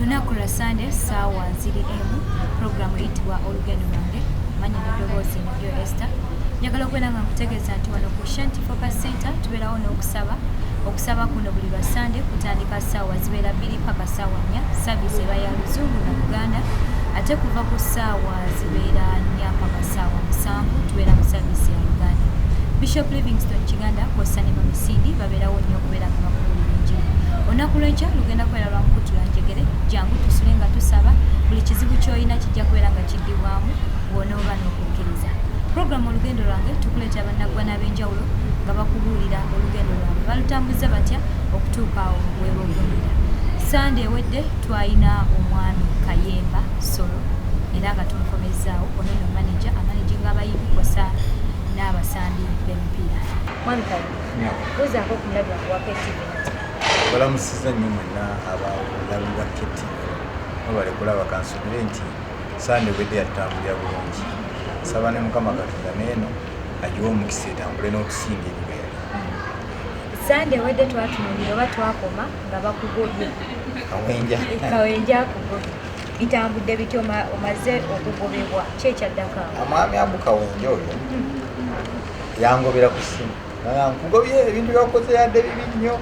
Lunaku lwa Sunday ssaawa 0am programu eyitibwa olugendo lwange manyi n'eddoboozi niryo Esther. Njagala okubeera nga nkutegeeza nti wano ku Shanti Focus Center tubeerawo n'okusaba kuno buli lwa Sunday kutandika ssaawa zibeera 2 paka ssaawa 4 saavisi eba ya Luzungu na Uganda ate kuva ku ssaawa zibeera 4 paka ssaawa 7 tubeera mu saavisi ya Uganda. Bishop Livingstone Kiganda kw'ossa ne Bamisindi babeerawo nnyo okubeera nga bakubuulira enjiri. Olunaku lw'enkya lugenda kubeera lwa mukutula njegere jangu tusule nga tusaba buli kizibu ky'olina kijja kubeera nga kiddibwamu bw'onooba n'okukkiriza. Programu olugendo lwange tukuleeta bannaggwana ab'enjawulo nga bakubuulira olugendo lwabwe balutambuza batya okutuuka awo weebogumira. Sande ewedde twalina omwami Kayemba Solo era nga tumukomezzaawo ono no manager amanaging abayimbi kw'ossa n'abasambi b'emipiira. Mwami Kayemba, buuzaako ku mulabi wange wa KTV nati. Balamusiza nnyo mwenna abalabi ba KTV mubale kulaba kansubire nti Sande ewedde yatambulira bulungi. Saba ne Mukama Katonda n'eno agiwa omukisa etambule n'okusinga eribeera. Sande ewedde twatunuulira oba twakoma nga bakugobye kawenja akugobye bitambudde bityo omaze okugobebwa kyekyaddako awo. Amwami Abu Kawenja oyo yangobera ku ssimu nkugobye ebintu byakoze yadde bibi nnyo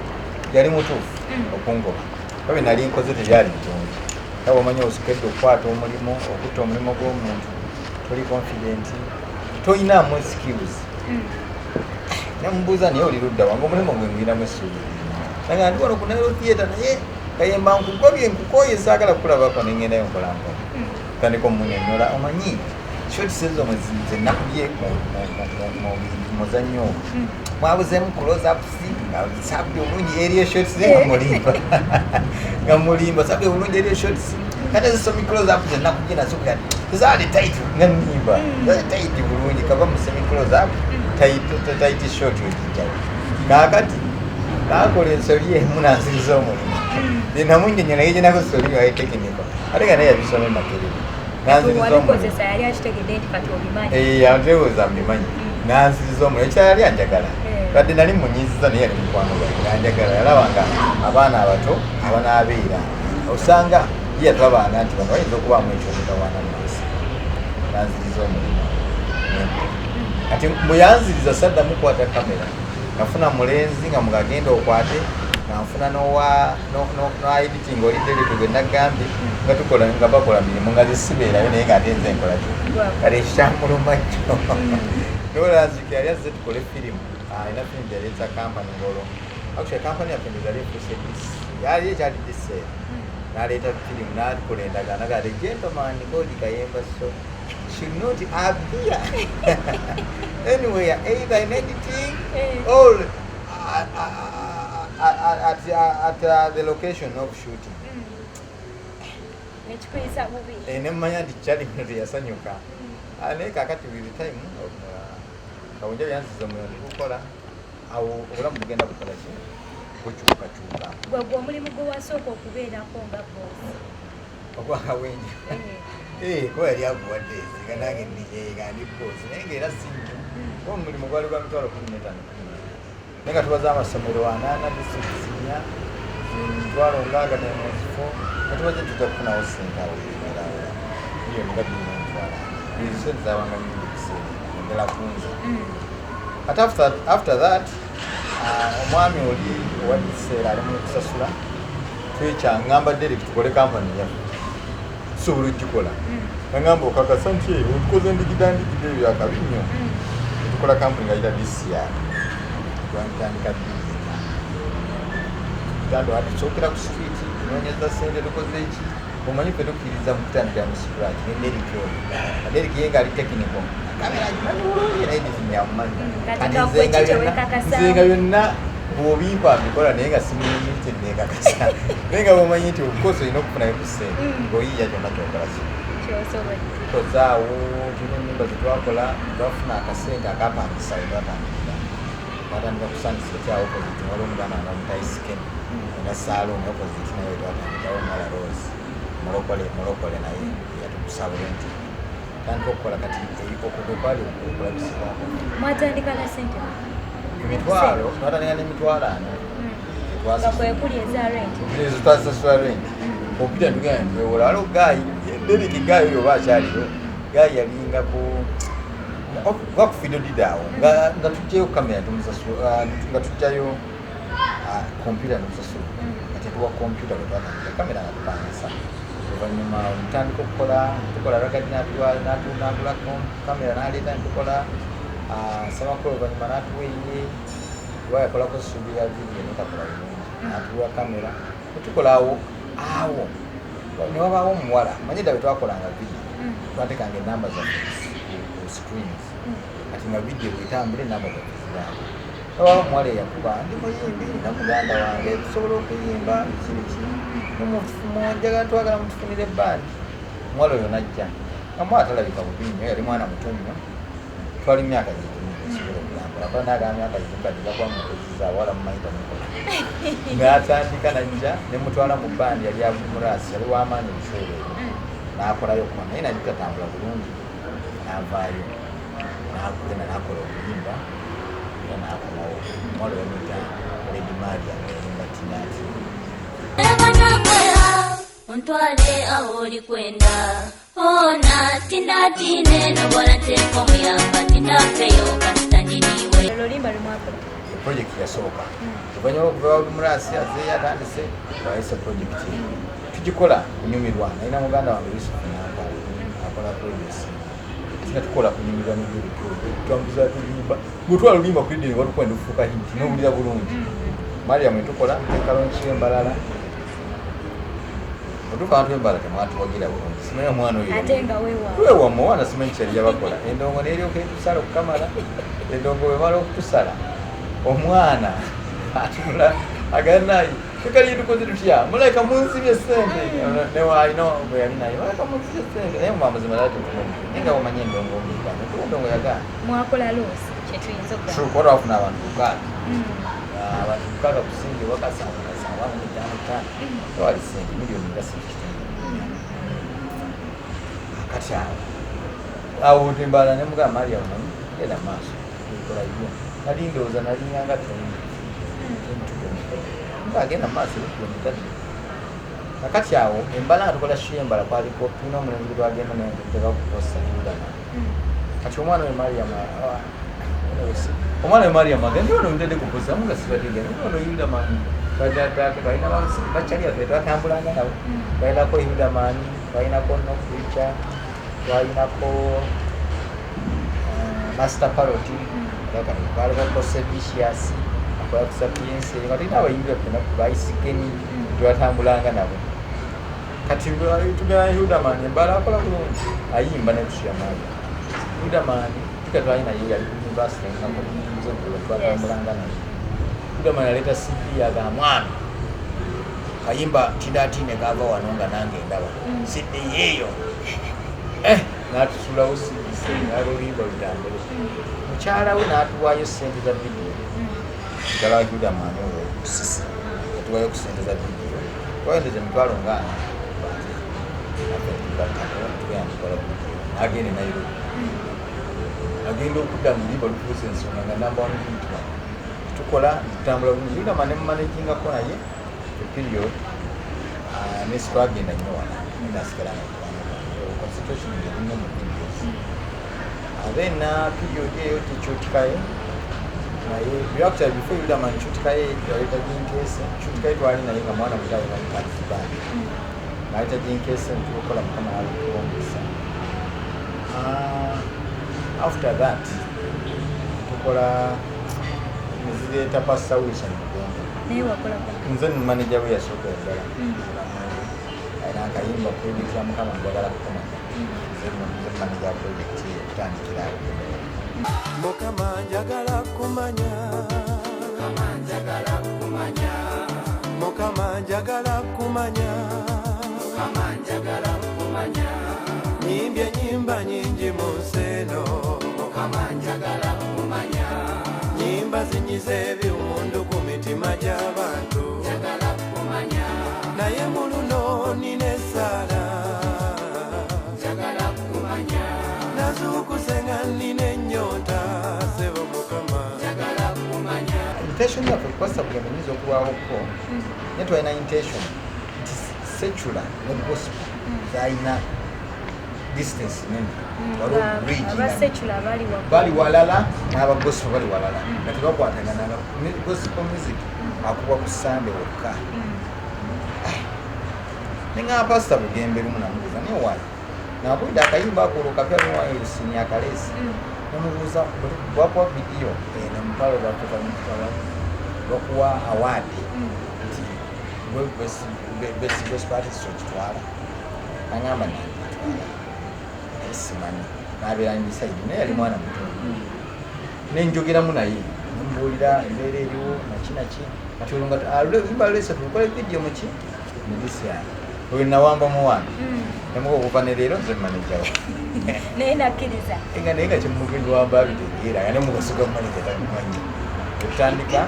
yali mutuufu okungoba kabe nali nkoze tebyali bitungi kaba omanya osukedde okukwata omulimu okutta omulimu gw'omuntu toli confident toyinaamu skills namubuuza naye oli ludda wange omulimu gwe ngwinamu essuubi naga ndi wano ku Nile Theatre naye Kayemba nkugobye nkukoye saagala kukulabako nengendayo nkolanko tandika omunyonyola omanyi short sezo mwezinze nakubye muzannyo mwabuzeemu close ups nga sabye obulungi eri shorts nga mulimba sabye obulungi eri shorts kati zisomi close up zenakubye nazo kati zaali tight nga nimba tight bulungi kava mu semi close up tight short wekijawo kakati nakola ensobi emu nansiriza omulimu namunnyonnyola yejenako sobi waye tekiniko ate nga naye yabisome makerere antewoza mbimanyi nansiriza omulimu ekirala yali anjagala kadde nali munyiiziza naye yali mukwano gwange anjagala yalabanga abaana abato abanaabeera osanga ye twabanga nti bano bayinza okubaamu ekyomutawaana maaso nanziriza omulimu kati muyanziriza sadda mukwata kamera nafuna mulenzi nga mugagenda okwate nanfuna noediting oliderete gwe nagambye nga tukola nga bakola mirimu nga zisibeerayo naye nga ntenze enkola ki kale ekyamuluma kyo nolanzika yali azze tukole firimu ina firimu gyaleeta kampani ngolo actually kampani yaffe ndezali efuse yali ekyali diseera naleeta firimu natukola endagaano naga the gentleman called Kayemba Solo should not appear anywhere either in editing or at the location of shooting. Nemanya nti kyali bintu yasanyuka naye kakati buli time Kawenja yansiza omulimu gukola awo obulamu bugenda bukola ki bukyukakyuka gwegwe omulimu gwe wasooka okubeerako nga boosi ogwa Kawenja ko yali aguwadde nga nange ndi boosi naye ngaera sinyo kuba omulimu gwali gwa mitwalo 15 naye nga tubaza amasomero 8 districts 4 mitwalo 60 nemuzifo nga tubaze tujja kufunawo sente awo iyo nga binomutwala sente zabanga nyingi kiseera endala kunza but after that omwami oli owakiseera ali mu kusasula twekyangamba direct tukole kampani yaffe tusobola okugikola nagamba okakasa nti otukoze ndigidandikide ebyo akabi nnyo tukola kampani nga yita DCR twatandika tando atusookera ku street tunoonyeza sente tukoze eki omanyi ffe tukkiriza mu kutandikira mu scratch ne Derek oyo Derek ye nga ali technical kamera agimanyi bulungi naye editing yamumanyi nzenga byonna bw'obimpa mbikola naye nga simulimitted nekakasa naye nga bwomanyi nti obukozi olina okufunayo ku ssente ng'oyiiya kyonna kyokola tukozaawo tulina ennyumba zetwakola twafuna akasente akapangisa wetwatandikira twatandika kusandisa ekyawo opposite wali omuganda nga mutaisiken nga saloon opposite naye wetwatandikawo mala rose mulokole naye yatukusabule nti tandika okukola kati okugokwali okulabisibwako mwatandika na sente emitwalo twatandika n'emitwalo 4 nga kwekuli eza rent ezo twasasula rent kompyuta ntugenda ntuwewola waliwo Gayi Derek Gayi oyo oba akyaliyo Gayi yalingako gwakufido awo nga tujjayo kamera nga tujjayo kompyuta nemusasula kati tuwa kompyuta bwetwatandika kamera nga tupangisa oluvannyuma ntandika tukola ragadi natula kamera naleeta netukola Samakolo oluvannyuma natuweiye kuba yakolako suubi ya vidiyo netakola bulungi natuwa kamera netukolawo awo newabaawo omuwala manye dda bwetwakolanga vidiyo twatekanga enamba zaffe ku screens kati nga vidiyo bwetambula enamba zaffe zibanga newabaawo omuwala eyakuba ndi muyimbi na muganda wange tusobola okuyimba kiriki njagala twagala mutufunire ebbandi omuwala oyo najja omuwala talabika bubi nnyo yali mwana muto nnyo twali myaka gisobola okuyambula kuba naagala myaka gimukadde gakuba mukoziza awala mumayita mukola ng'atandika najja nemutwala mu bbandi yali amurasi yali w'amaanyi ebiseera ebyo n'akolayo kona naye nali tatambula bulungi n'avaayo n'agenda n'akola okuyimba era n'akomawo omuwala yamuyita Lady Maria ng'eyimba Tinati ontwale aho oli kwenda ona tindatine nobola teeko muyamba tindafeyo kasitandiniwe olulimba lumwakola project yasooka oluvannyuma okuva murasi azeeyo atandise wayise project tugikola kunyumirwa nalina muganda wange Yusufu Nampala akola project nga tukola kunyumirwa twambuza tulimba bwetwalulimba ku idini watukwenda okufuuka hinti nowulira bulungi Mariam etukola tekalonki embalala otuka abantu embala temwatuwagira bulungi simanya omwana oyo weewamma owana simanyi kyali yabakola endongo neryoka etusala okukamala endongo wemala okutusala omwana atunula aganayi tekali tukoze tutya mulaika munsibye sente newalina bwe yali naye mulaika munsibye sente naye mumamuzima latutumanyi naye nga womanye endongo omuyigano kuba endongo yagana mwakola loosi kyetuyinza okukwata wafuna abantu mukaaga abantu mukaaga kusinga wakasangasangamu mitano tewali sente miliyoni nga sente kati awo timbala nemugamba Maria omanyi genda maaso kola ibyo nali ndowooza nalinyanga agenda maaso kilomita nakati awo embala nga tukola shembala kwaliko tulina omulenzi gwagenda tebakukosa nengana kati omwana we Mariam agenda ono ntedde kukosa nga sibategenda ono Yudaman balina bakyali yaffe twatambulanga nabo balinako Yudaman balinako Nokricha balinako Master Parody baliko Sedicious akola ku Sapiens nga tulina abayimbi baffe bayisikeni twatambulanga nabo kati tugenda Yudaman embala akola bulungi ayimba netusyamaali Yudaman tukatwali naye yali ku university twatambulanga naye Yudaman yaleeta CD yaga mwami kayimba Tindatine gava wano nga nange ndaba CD yeeyo n'atusulawo CD naloluyimba lutambule mukyala we n'atuwaayo sente za vidiyo mukyala wa Yudaman oyo kusisi yatuwaayo ku sente za vidiyo twayendeze mitwalo nga tugenda n'agende Nairobi agenda okudda mu luyimba lutuusa ensonga nga namba wano kuntuma tukola tutambula bulungi Yudaman nemumanaginga naye period nesitwagenda nnyo wala nasigala concentration ngerinyo mu videos then period eyo tekyotikaye naye byakutala before Yudaman kyotikaye yaleeta jinkese kyotikaye twali naye nga mwana mutawe namukalifubani naleeta jinkese ntukola mukama alikuwomesa after that tukola nzireeta Pastor Wilson Mugongo nze manager we yasooka eddala ayina akayimba project ya mukama njagala kukomanya nze manager project okutandikira mukama njagala kumanya mukama njagala kumanya nyimbye nyimba nyingi mu nsi eno mukama njagala kumanya nyimba zinyiza ebiwundu ku mitima gy'abantu njagala kumanya naye mu luno nina essaala njagala kumanya nazuukuse nga nina ennyonta sebo mukama njagala kumanya intention yaffe kukwasa kugenda nyinza okulwawoko naye twalina intention secular ne gospel zalina distance nene bali walala n'aba gospel bali walala nga tebakwatagana gospel music akuba ku Sunday wokka ninga pastor Bugembe lumu namubuuza naye wali nabwidde akayimba ako kapya nuwayesinya akalesi namubuuza bwakwa vidiyo nomupalo lwakuwa award nti best gospel artist okitwala nangamba simanyi nabeera ndisaidi naye yali mwana muto nenjogeramu naye nembuulira embeera eriwo nakinaki kati olwo nga aluyimba lulese tulukole vidiyo muki mudisiani oyo nawamba muwana nemuka okuva ne leero nze mmanejawo naye nakkiriza nga naye nga kyemugendo wamba abitegeera nga nemugasiga mumaneja tamumanyi okutandika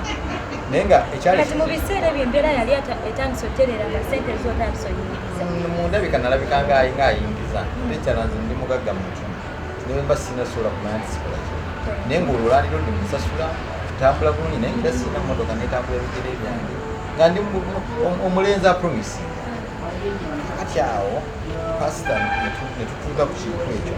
naye nga ekyali mu biseera ebyo embeera yali etandisa oterera nga sente zotandisa oyingiza mundabika nalabika ngaayingiza ekyalanze ndi mugagga muntu nemba sina sola kumanya nti sikola ki naye ngaolwaliro ndi musasula tutambula bulungi naye nga sina motoka netambula ebigere byange nga ndi omulenzi apromisi kati awo pasita netutuuka ku kintu ekyo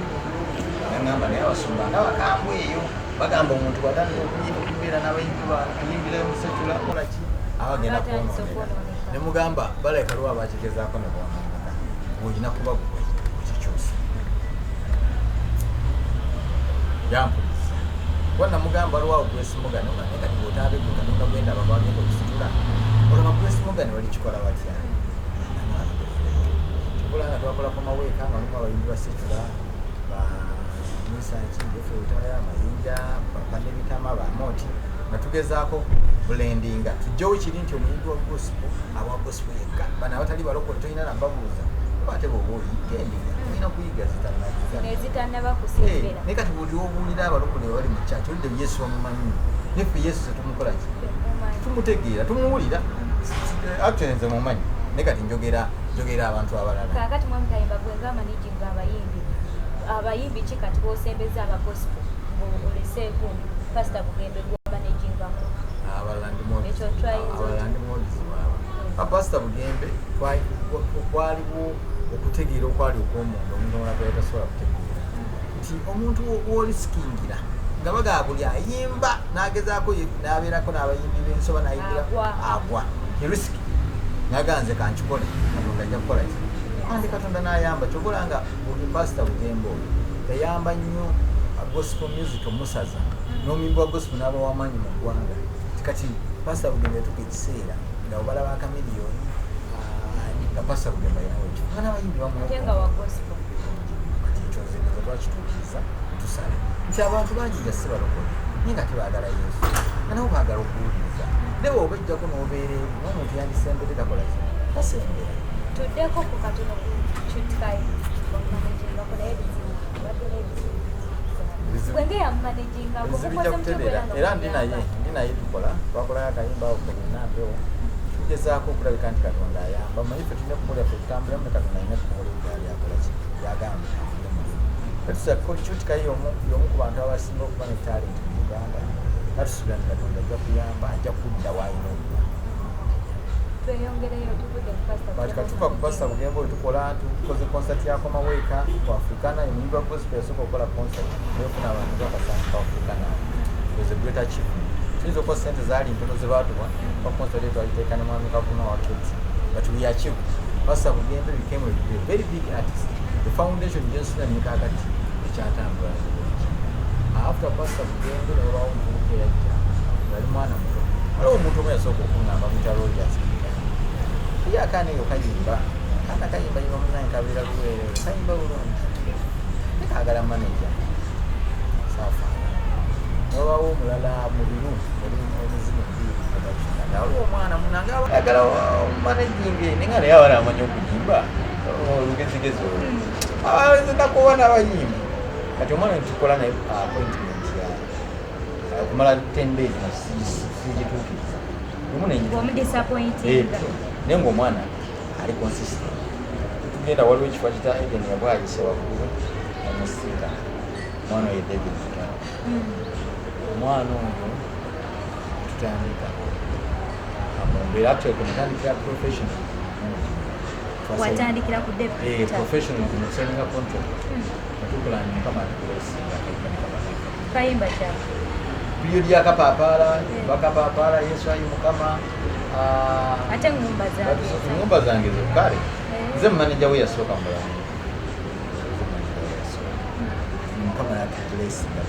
nagamba naye abasumba ngabakambu eyo bagamba omuntu watandika okubeera n'abayimbi bakuyimbira musetula kolaki abagenda kwonoonera nemugamba baleka lwa bakitegezaako ne bonooneka olina kuba gwe kikyusa yampuliza kuba namugamba lwawo gwesimugane kati bwotabegguka nokagenda babagenda okusitula olaba gwesimugane wali kikola batya kulanga twakolako maweeka nga mulimu abayimbi basetula bamisankigefe utaya amayinja banebitama bamoti nga tugezaako blendinga tujjawo kiri nti omuyimbi wa gospel awa gospel yekka bana abatali balokole tolina nababuuza ate bwoba oyigenda olina kuyiga zitannabakusembera naye kati buli obuulira abalokole bali mu kyaki olidde yesu bamumanyi nefe yesu tetumukolaki tumutegeera tumuwulira actually mumanyi naye kati njogera abantu abalala kakati mwami Kayimba gwenga managing abayimbi ki kati bosembeza aba gospel oleseeko pastor Bugembe managing abalala ndimu pastor Bugembe kwaliwo okutegeera okwali okw'omuntu omuntu omulala tasobola kutegeera nti omuntu w'olisikingira nga bagaa buli ayimba n'agezaako n'abeerako n'abayimbi b'ensoba n'ayimbira agwa erisiki naganze kankikole katonda ajja kukola ki andi katonda n'ayamba kyobolanga buli pastor Bugembe oyo yayamba nnyo gospel music omusaza n'omuyimbi wa gospel n'aba w'amaanyi mu ggwanga kati pastor Bugembe yatuka ekiseera nga obalaba akamiliyoni nga pastor Bugembe ayinawo ekyo nga n'abayimbi bamutenga wa gospel kati ekyo nzegeza twakituukiriza tusale nti abantu bangi nga si balokole naye nga tebaagala yesu nga nabo baagala okuwuliriza newe obejjako n'obeera eri n'omuntu yandisembere takola ki tasembera tuddeko ku katono kutikayi omumanaginga naye gwenge yamumanagingako ebizibu bijja kutereera era ndi naye tukola twakolayo akayimba ako keninambewo tugezaako okulabika nti katonda ayamba manyi fe tulina kukola ffe tutambulemu ne katonda alina tukola ebyali akola ki yagamba tutikayi y'omu ku bantu abasinga okuba ne talenti mu Uganda natusubira nti katonda ajja kuyamba ajja kudda wayina okuba kati katuuka ku pastor Bugembe oyo tukoze concert yakoma weeka ku Africana emuyimbi wa gospel yasooka okukola concert nefuna abantu bakasanvu ku Africana was a great achievement tuyinza okuba sente zaali ntono ze baatuwa ba concert eyo twagiteeka ne mwami Kavuna wa kids but we achieved pastor Bugembe became a very big artist the foundation gyensula nikakati ekyatambula after pastor Bugembe newabawo omuvubuka eyajja yali mwana muto waliwo omuntu omu yasooka okungamba mutaloljas ye akaana eyo kayimba akaana kayimba yima munaye kabeera luweere kayimba bulungi nekagala manaja saafaana newabawo omulala mu biru omuzimu bbiri waliwo omwana munange ayagala manajinge nenga naye abaana amanyi okuyimba olugezigezi olwo nakuba n'abayimbi kati omwana netukola naye appointment kumala 10 days sigituukiriza naye ngaomwana ali consistent tugenda waliwo ekifo kita Eden yabwayise waggulu omusinga omwana oyo David omwana oyo tutandika mumbeera actually kumutandikira professional watandikira ku debut professional in signing a contract natukula kama atukulesinga kayimba kya period ya kapapala bakapapala Yesu ayi mukama ate ngumba zange zokale ze manager we yasoka mbulani mukama atukulesinga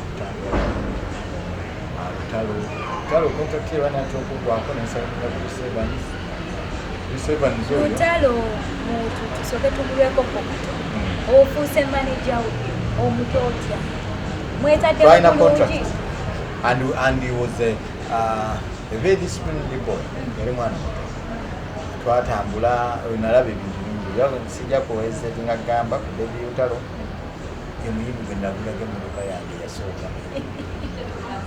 talo contract ye bana tokugwako n'ensayinga ku Sevens Lutalo mutu tusoke tugulweko pokuto ofuuse manager omutotya mwetadde bulungi and he was a very disciplined boy yali mwana twatambula nalaba ebintu bingi sijja kuweza nga gamba ku David Lutalo emuyimbi gwe nagulaga emmotoka yange yasooka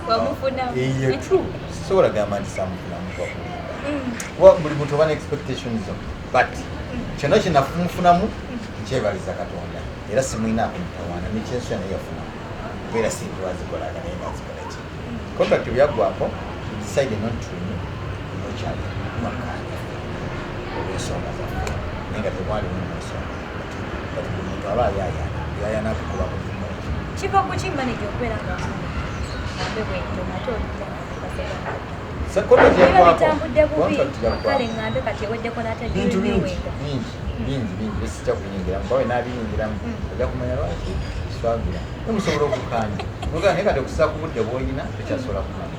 wamufuna iyo true sobola gamba nti samufunamu kwa buli muntu bana expectations but kyonna kinafunfunamu kyebaliza Katonda era simwina akumutawana nekyenso yana yafuna kubera sintu wazikolaga naye nazikola ki contract byagwako decided not to renew no charge makanya olw'ensonga zaffe naye nga tewali munsonga kati buli muntu aba yayana kukuba ku limu kiva ku ki manager okubeera nga nambe bwento nate olutaakaseera bitambudde bubi kale ngambe kati eweddeko n'atagiwenda bingi besijja kuyingira mbawe n'abiyingiramu ojja kumanya lwaki kiswagira nemusobola okukanya noga naye kati okusa ku budde bw'olina tekyasobola kumanya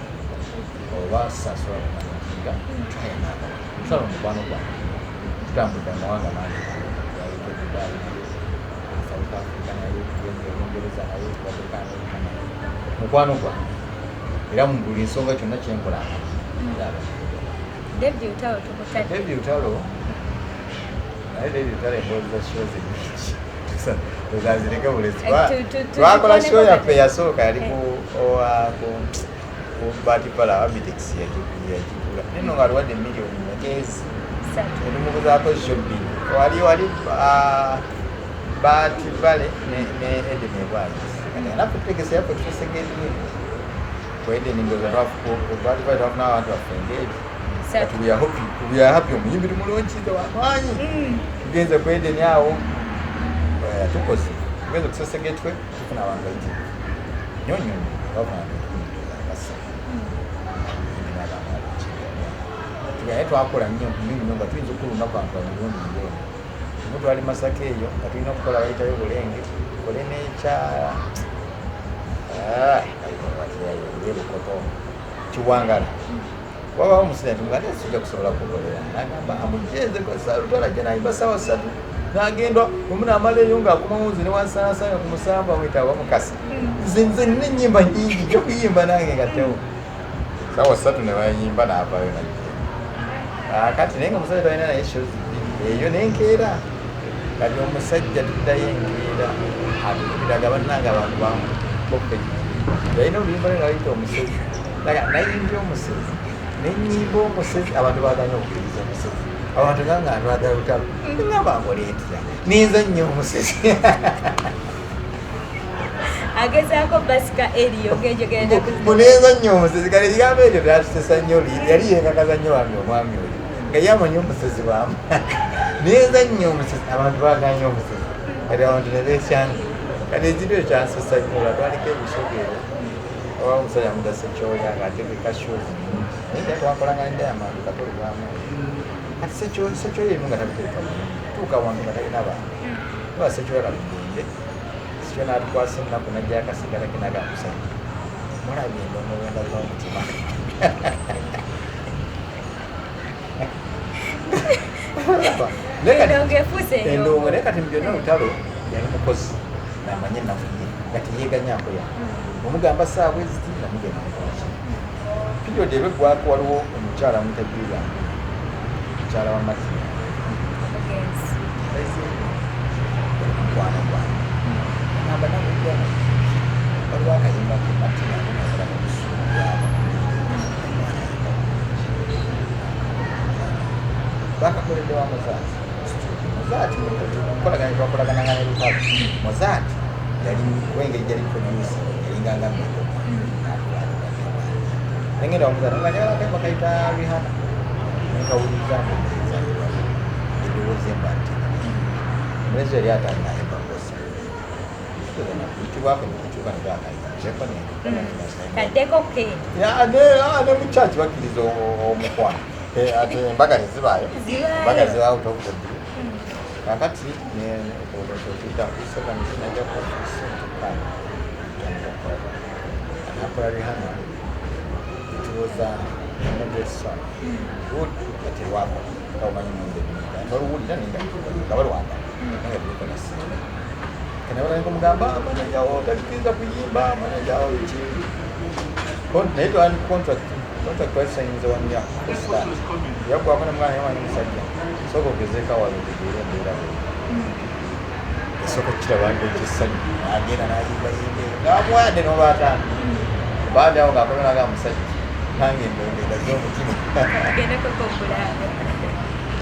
oba sasobola kumanya nga twayanaaga tusala omukwano gwange tutambudde amawanga mangi yaliko Dubai South Africa naye Bungereza naye mukwano gwange era mu buli nsonga kyonna kyenkolanga David Lutalo tumutadde David Lutalo naye David Lutalo emboozi za show zingi tuzazireke bulezi twakola show yaffe yasooka yali ku Batipala Abitex yagigula nino nga aliwadde miliyoni mugezi erimukuzaako shopping wali Batipale ne Eden Evans anakutegesa yaffe tusegedde kwede ningoza Batipale twafuna abantu baffe engeri we are happy omuyimbi tumulonkize wamaanyi tugenze kwede nyawo tukoze tugenze kusesegetwe tufuna abantu baiti nyonyonyo tugaye twakola nnyo nnyo nga tuyinza okulundaku abantu bamirundi mirundi tumu twali Masaka eyo nga tulina okukola bayitayo Bulenge kole nekyala ebukoto Kiwangala wabawo omusajja nga nesijja kusobola kukolera nagamba amujeze Lutalo nayimba sawa 3 nagenda omunamala eyo ngaakumamuzi newansanasanga ku musamba wetaba mukasa nze nenyimba nyingi gyokuyimba nange ngatewo sawa 3 nebayimba navayo kati naye nga omusajja talina naye shozi eyo nenkeera kati omusajja tuddayo enkeera atubiraga bannanga abantu bamuboke yalina oluyimba nga bayita omusezi nayimbye omusezi nenyimba omusezi abantu baganya okukiriza omusezi abantu ganga atwagala Lutalo ngamba ngoleetera ninza nnyo omusezi agezaako basika eriyo ng'enjogera munenza nnyo omusezi kale ebigambo ebyo byatusesa nnyo yali yenkakaza nnyo wange omwami oyo nga yamanyi omusezi wamu nenza nnyo omusezi abantu baganya omusezi kati abantu nebeekyanga kati ekintu ekyo kyansesa nnyo lwatwaliko ebisogero oba omusajja mugasa ekyoya ng'ategeka shozi naye twakolanga ne Diamond katoli bwamu kati sekyoya emu nga tabiteeka tuuka wange nga talina bantu oba sekyoya kalugende sekyo n'atukwasa ennaku najja akasigala kenaga musajja mulagenda omwenda z'omutima endongo naye kati mubyonna Lutalo yali mukozi namanyi ennaku ye nga teyeeganyako ya omugamba saawa eziti namugenda mukwaki period ebweggwako waliwo omukyala mutegeera mukyala wa Matia mukwano gwange namba namugana waliwo akayimba ku Matia nakola mubusuulwabo bakakoledde wa Mozaati twakolagananga ne Lutalo Mozaati yali wengeri gyali producer yalinganga mmeko nengenda wamuzana nga njagala kemba kayita Rihanna nekawuliza ebirowoozo emba nti omulenzi yali atanaayimba kosa kuyitibwako nekukyuka negakayiteko kaddeko ke ne mu church bakkiriza omukwano ate embaga tezibaayo embaga zibaawo tokukoddi kakati nekita anakola rihana ekiroza modesa aterwako kaumanyi baluwulira nga balwanda nga bikonasi kenabalaniko mugamba manajawo talikiriza kuyimba manajawo eki naye twani contract twasayinza wanya start yaggwako nemwana yamanyi musajja soka ogezeka walo tegeera embeera esooka kirabanga ekyesanyu agenda nayimbayimbe ngaamwade nobaatano baada awo ngaakomenaga musajja nange embendera z'omutima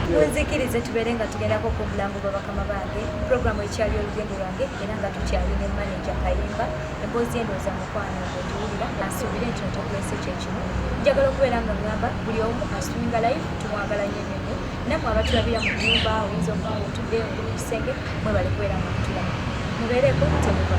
munzikirize tubeere nga tugendako ku bulango bwa bakama bange puroguramu ekyali olugendo lwange era nga tukyali ne maneja kayimba emboozi endooza mukwano ogiwulira asuubire nti notokulese kyekino njagala okubeera nga ngamba buli omu aswinga life tumwagala nnyo nnyo nammwe abatulabira mu nnyumba oyinza okuba nga otudde ngulu kisenge mwebale kubeera nga mutulamu mubeereko temuva